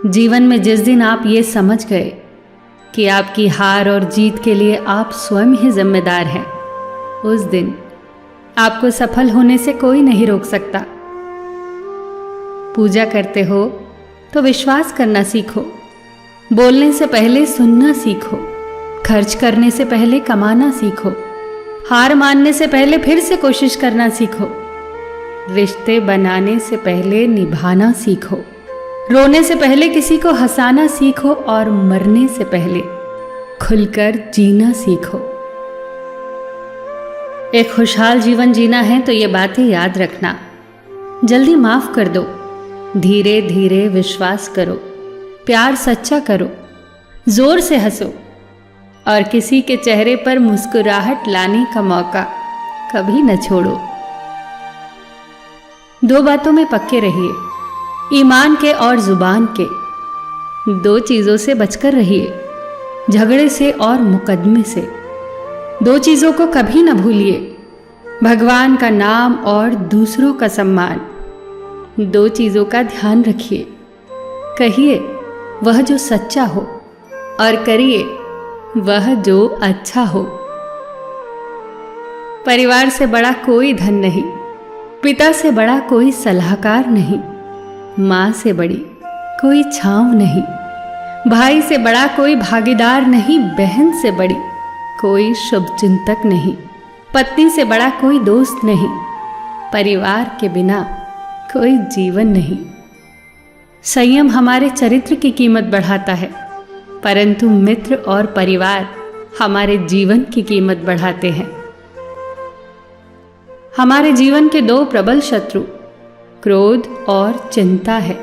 जीवन में जिस दिन आप ये समझ गए कि आपकी हार और जीत के लिए आप स्वयं ही जिम्मेदार हैं, उस दिन आपको सफल होने से कोई नहीं रोक सकता। पूजा करते हो तो विश्वास करना सीखो, बोलने से पहले सुनना सीखो, खर्च करने से पहले कमाना सीखो, हार मानने से पहले फिर से कोशिश करना सीखो, रिश्ते बनाने से पहले निभाना सीखो, रोने से पहले किसी को हंसाना सीखो और मरने से पहले खुलकर जीना सीखो। एक खुशहाल जीवन जीना है तो ये बातें याद रखना। जल्दी माफ कर दो, धीरे धीरे विश्वास करो, प्यार सच्चा करो, जोर से हंसो और किसी के चेहरे पर मुस्कुराहट लाने का मौका कभी न छोड़ो। दो बातों में पक्के रहिए, ईमान के और जुबान के। दो चीजों से बचकर रहिए, झगड़े से और मुकदमे से। दो चीजों को कभी न भूलिए, भगवान का नाम और दूसरों का सम्मान। दो चीजों का ध्यान रखिए, कहिए वह जो सच्चा हो और करिए वह जो अच्छा हो। परिवार से बड़ा कोई धन नहीं, पिता से बड़ा कोई सलाहकार नहीं, माँ से बड़ी कोई छांव नहीं, भाई से बड़ा कोई भागीदार नहीं, बहन से बड़ी कोई शुभचिंतक नहीं, पत्नी से बड़ा कोई दोस्त नहीं, परिवार के बिना कोई जीवन नहीं। संयम हमारे चरित्र की कीमत बढ़ाता है, परंतु मित्र और परिवार हमारे जीवन की कीमत बढ़ाते हैं। हमारे जीवन के दो प्रबल शत्रु क्रोध और चिंता है।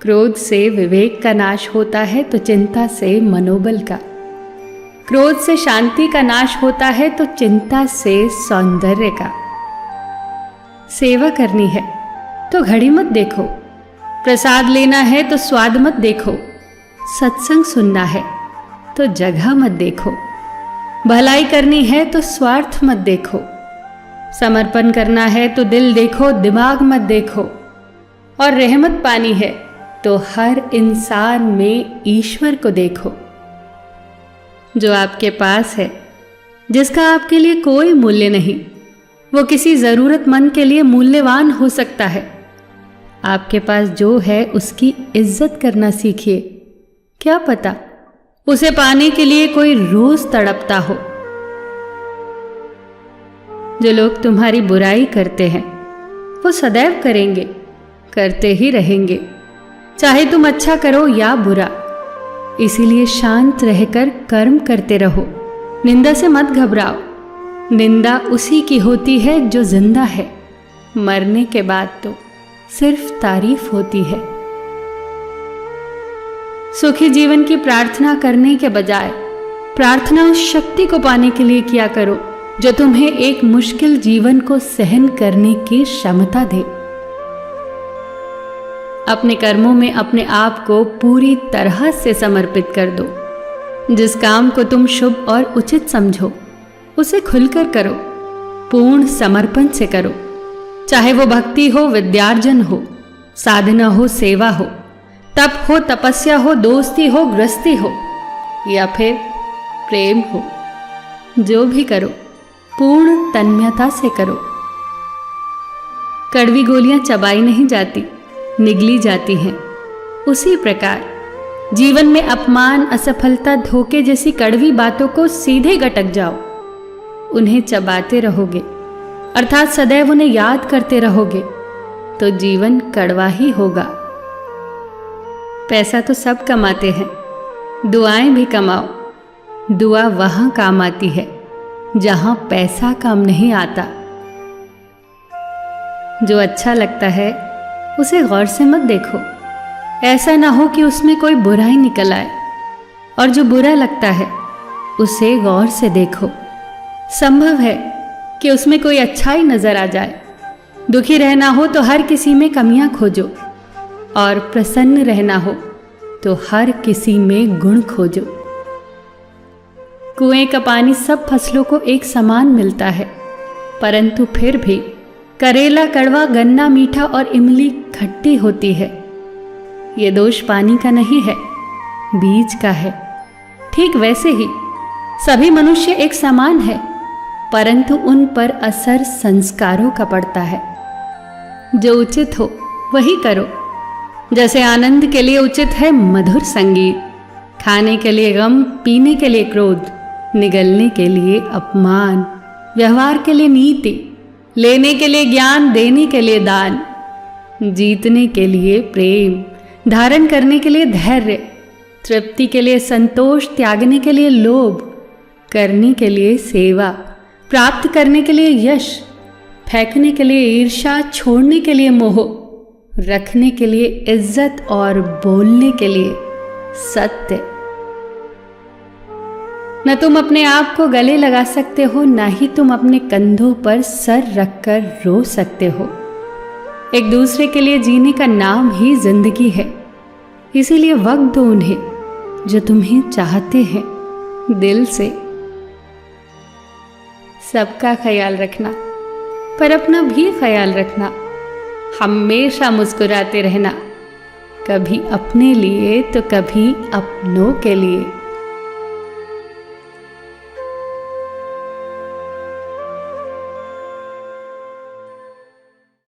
क्रोध से विवेक का नाश होता है तो चिंता से मनोबल का। क्रोध से शांति का नाश होता है तो चिंता से सौंदर्य का। सेवा करनी है तो घड़ी मत देखो, प्रसाद लेना है तो स्वाद मत देखो, सत्संग सुनना है तो जगह मत देखो, भलाई करनी है तो स्वार्थ मत देखो, समर्पण करना है तो दिल देखो, दिमाग मत देखो, और रहमत पानी है तो हर इंसान में ईश्वर को देखो। जो आपके पास है, जिसका आपके लिए कोई मूल्य नहीं, वो किसी जरूरतमंद के लिए मूल्यवान हो सकता है। आपके पास जो है उसकी इज्जत करना सीखिए, क्या पता उसे पाने के लिए कोई रोज तड़पता हो। जो लोग तुम्हारी बुराई करते हैं वो सदैव करेंगे, करते ही रहेंगे, चाहे तुम अच्छा करो या बुरा। इसीलिए शांत रहकर कर्म करते रहो, निंदा से मत घबराओ। निंदा उसी की होती है जो जिंदा है, मरने के बाद तो सिर्फ तारीफ होती है। सुखी जीवन की प्रार्थना करने के बजाय प्रार्थना उस शक्ति को पाने के लिए किया करो जो तुम्हें एक मुश्किल जीवन को सहन करने की क्षमता दे। अपने कर्मों में अपने आप को पूरी तरह से समर्पित कर दो। जिस काम को तुम शुभ और उचित समझो उसे खुलकर करो, पूर्ण समर्पण से करो। चाहे वो भक्ति हो, विद्यार्जन हो, साधना हो, सेवा हो, तप हो, तपस्या हो, दोस्ती हो, गृहस्थी हो या फिर प्रेम हो, जो भी करो पूर्ण तन्मयता से करो। कड़वी गोलियां चबाई नहीं जाती, निगली जाती हैं। उसी प्रकार जीवन में अपमान, असफलता, धोखे जैसी कड़वी बातों को सीधे गटक जाओ। उन्हें चबाते रहोगे, अर्थात सदैव उन्हें याद करते रहोगे, तो जीवन कड़वा ही होगा। पैसा तो सब कमाते हैं, दुआएं भी कमाओ। दुआ वहां काम आती है जहां पैसा काम नहीं आता। जो अच्छा लगता है उसे गौर से मत देखो, ऐसा ना हो कि उसमें कोई बुराई निकल आए, और जो बुरा लगता है उसे गौर से देखो। संभव है कि उसमें कोई अच्छाई नजर आ जाए। दुखी रहना हो तो हर किसी में कमियां खोजो, और प्रसन्न रहना हो तो हर किसी में गुण खोजो। कुएं का पानी सब फसलों को एक समान मिलता है, परंतु फिर भी करेला कड़वा, गन्ना मीठा और इमली खट्टी होती है। ये दोष पानी का नहीं है, बीज का है। ठीक वैसे ही सभी मनुष्य एक समान है, परंतु उन पर असर संस्कारों का पड़ता है। जो उचित हो वही करो। जैसे आनंद के लिए उचित है मधुर संगीत, खाने के लिए गम, पीने के लिए क्रोध, निगलने के लिए अपमान, व्यवहार के लिए नीति, लेने के लिए ज्ञान, देने के लिए दान, जीतने के लिए प्रेम, धारण करने के लिए धैर्य, तृप्ति के लिए संतोष, त्यागने के लिए लोभ, करने के लिए सेवा, प्राप्त करने के लिए यश, फेंकने के लिए ईर्ष्या, छोड़ने के लिए मोह, रखने के लिए इज्जत और बोलने के लिए सत्य। न तुम अपने आप को गले लगा सकते हो, न ही तुम अपने कंधों पर सर रखकर रो सकते हो। एक दूसरे के लिए जीने का नाम ही जिंदगी है। इसीलिए वक्त दो उन्हें जो तुम्हें चाहते हैं दिल से। सबका ख्याल रखना, पर अपना भी ख्याल रखना। हमेशा मुस्कुराते रहना, कभी अपने लिए तो कभी अपनों के लिए।